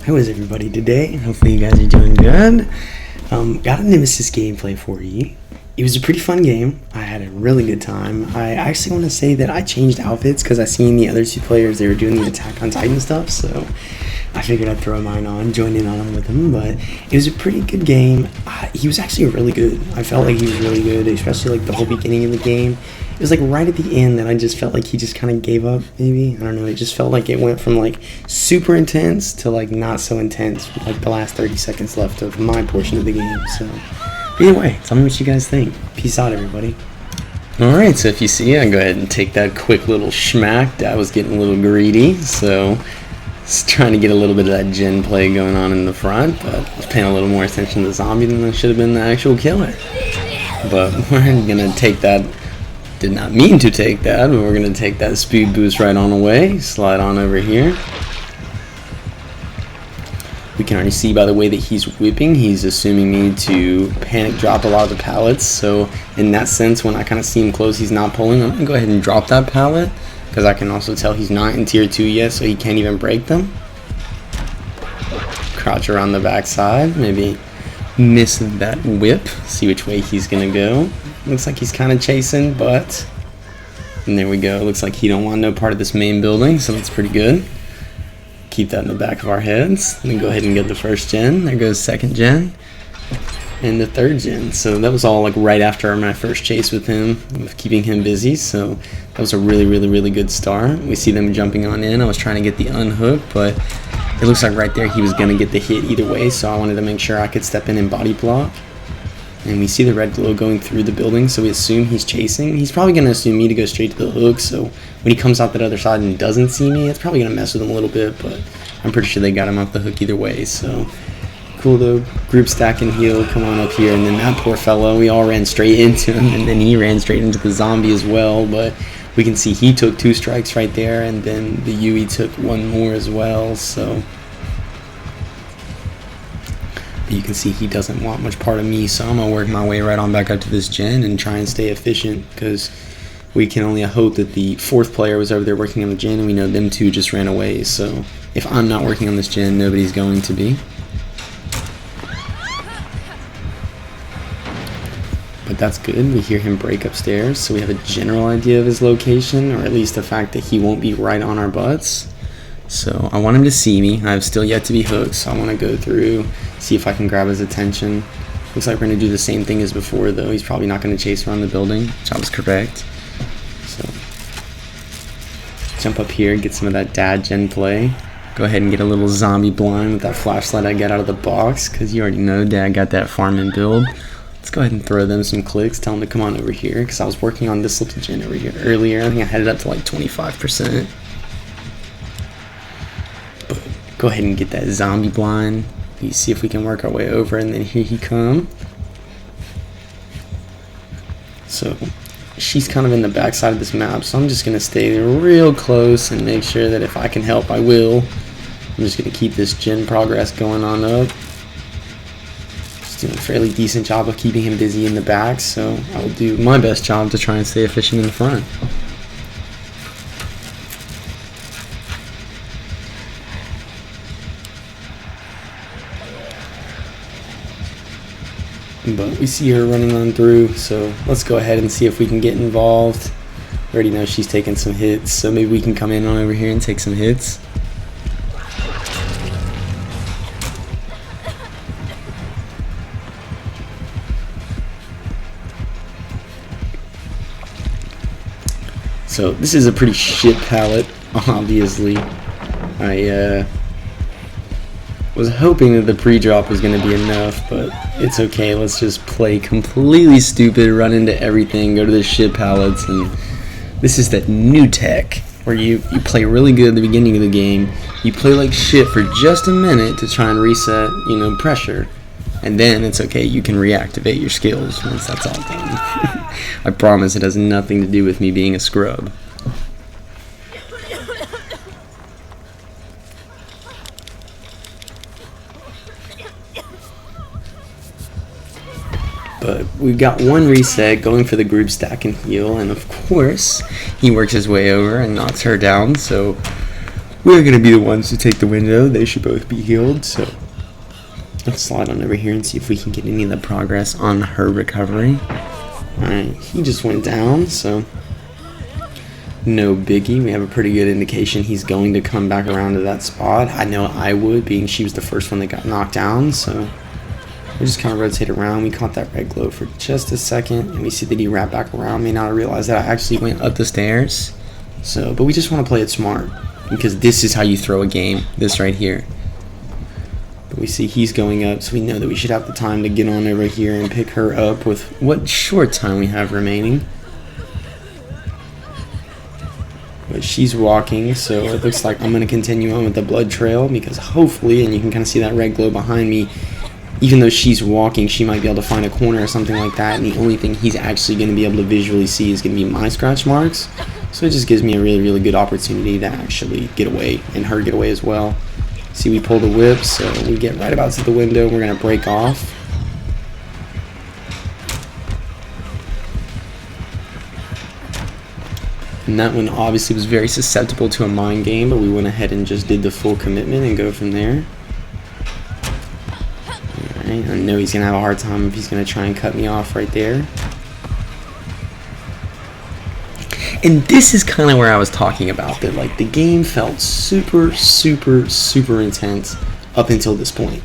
How is everybody today? Hopefully you guys are doing good. Got a Nemesis gameplay for you. It was a pretty fun game. I had a really good time. I actually want to say that I changed outfits because I seen the other two players, they were doing the Attack on Titan stuff, so I figured I'd throw mine on, join in on them with him. But it was a pretty good game. He was actually really good. I felt like he was really good, especially like the whole beginning of the game. It was like right at the end that I just felt like he just kind of gave up, maybe. I don't know. It just felt like it went from like super intense to like not so intense, like the last 30 seconds left of my portion of the game. So either way, tell me what you guys think. Peace out, everybody. Alright, so if you see, I go ahead and take that quick little schmack. I was getting a little greedy, so just trying to get a little bit of that gen play going on in the front, but I was paying a little more attention to the zombie than I should have been the actual killer. But we're gonna take that. Did not mean to take that, but we're going to take that speed boost right on away. Slide on over here. We can already see by the way that he's whipping, he's assuming me to panic drop a lot of the pallets. So in that sense, when I kind of see him close, he's not pulling. I'm going to go ahead and drop that pallet because I can also tell he's not in tier 2 yet, so he can't even break them. Crouch around the backside, maybe miss that whip, see which way he's going to go. Looks like he's kind of chasing, but and there we go. Looks like he don't want no part of this main building, so that's pretty good. Keep that in the back of our heads. Then go ahead and get the first gen. There goes second gen and the third gen. So that was all like right after my first chase with him, with keeping him busy. So that was a really good start. We see them jumping on in. I was trying to get the unhook, but it looks like right there he was gonna get the hit either way. So I wanted to make sure I could step in and body block. And we see the red glow going through the building, so we assume he's chasing. He's probably going to assume me to go straight to the hook, so when he comes out that other side and doesn't see me, it's probably going to mess with him a little bit, but I'm pretty sure they got him off the hook either way, so cool though. Group stack and heal, come on up here, and then that poor fellow, we all ran straight into him, and then he ran straight into the zombie as well, but we can see he took 2 strikes right there, and then the Yui took 1 more as well, so you can see he doesn't want much part of me, so I'm going to work my way right on back up to this gen and try and stay efficient, because we can only hope that the 4th player was over there working on the gen, and we know them 2 just ran away, so if I'm not working on this gen, nobody's going to be. But that's good. We hear him break upstairs, so we have a general idea of his location, or at least the fact that he won't be right on our butts. So I want him to see me. I've still yet to be hooked, so I want to go through, see if I can grab his attention. Looks like we're going to do the same thing as before, though. He's probably not going to chase around the building, which I was correct. So jump up here, get some of that dad gen play. Go ahead and get a little zombie blind with that flashlight I got out of the box, because you already know dad got that farming build. Let's go ahead and throw them some clicks, tell them to come on over here, because I was working on this little gen over here earlier. I think I had it up to like 25%. Go ahead and get that zombie blind. You see if we can work our way over, and then here he come. So she's kind of in the back side of this map, so I'm just gonna stay real close and make sure that if I can help, I will. I'm just gonna keep this gen progress going on up. Just doing a fairly decent job of keeping him busy in the back, so I'll do my best job to try and stay efficient in the front. But we see her running on through, so let's go ahead and see if we can get involved. I already know she's taking some hits, so maybe we can come in on over here and take some hits. So this is a pretty shit palette, obviously. I was hoping that the pre-drop was going to be enough, but it's okay. Let's just play completely stupid, run into everything, go to the shit pallets, and this is that new tech where you play really good at the beginning of the game, you play like shit for just a minute to try and reset, you know, pressure, and then it's okay, you can reactivate your skills once that's all done. I promise it has nothing to do with me being a scrub. But we've got one reset going for the group stack and heal, and of course he works his way over and knocks her down, so we're gonna be the ones to take the window. They should both be healed, so let's slide on over here and see if we can get any of the progress on her recovery. Alright, he just went down, so no biggie. We have a pretty good indication he's going to come back around to that spot. I know I would, being she was the first one that got knocked down, so we just kind of rotate around. We caught that red glow for just a second, and we see that he wrapped back around me. Now I realize that I actually went up the stairs. So, but we just want to play it smart, because this is how you throw a game, this right here. But we see he's going up, so we know that we should have the time to get on over here and pick her up with what short time we have remaining. But she's walking, so it looks like I'm going to continue on with the blood trail, because hopefully, and you can kind of see that red glow behind me, even though she's walking, she might be able to find a corner or something like that, and the only thing he's actually going to be able to visually see is going to be my scratch marks. So it just gives me a really, really good opportunity to actually get away, and her get away as well. See, we pull the whip, so we get right about to the window. We're going to break off. And that one obviously was very susceptible to a mind game, but we went ahead and just did the full commitment and go from there. Alright, I know he's going to have a hard time if he's going to try and cut me off right there. And this is kind of where I was talking about, that like the game felt super, super, super intense up until this point.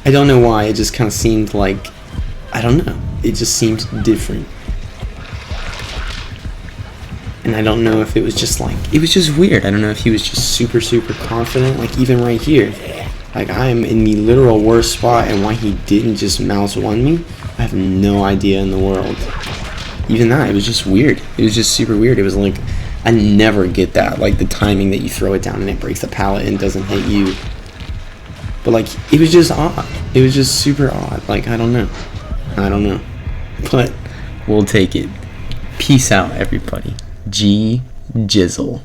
I don't know why, it just kind of seemed like, I don't know, it just seemed different. And I don't know if it was just like, it was just weird. I don't know if he was just super, super confident, like even right here. Like I am in the literal worst spot, and why he didn't just mouse one me, I have no idea in the world. Even that, it was just weird. It was just super weird. It was like, I never get that, like the timing that you throw it down and it breaks the pallet and doesn't hit you. But like, it was just odd. It was just super odd. Like, I don't know. But we'll take it. Peace out, everybody. G Jizzle.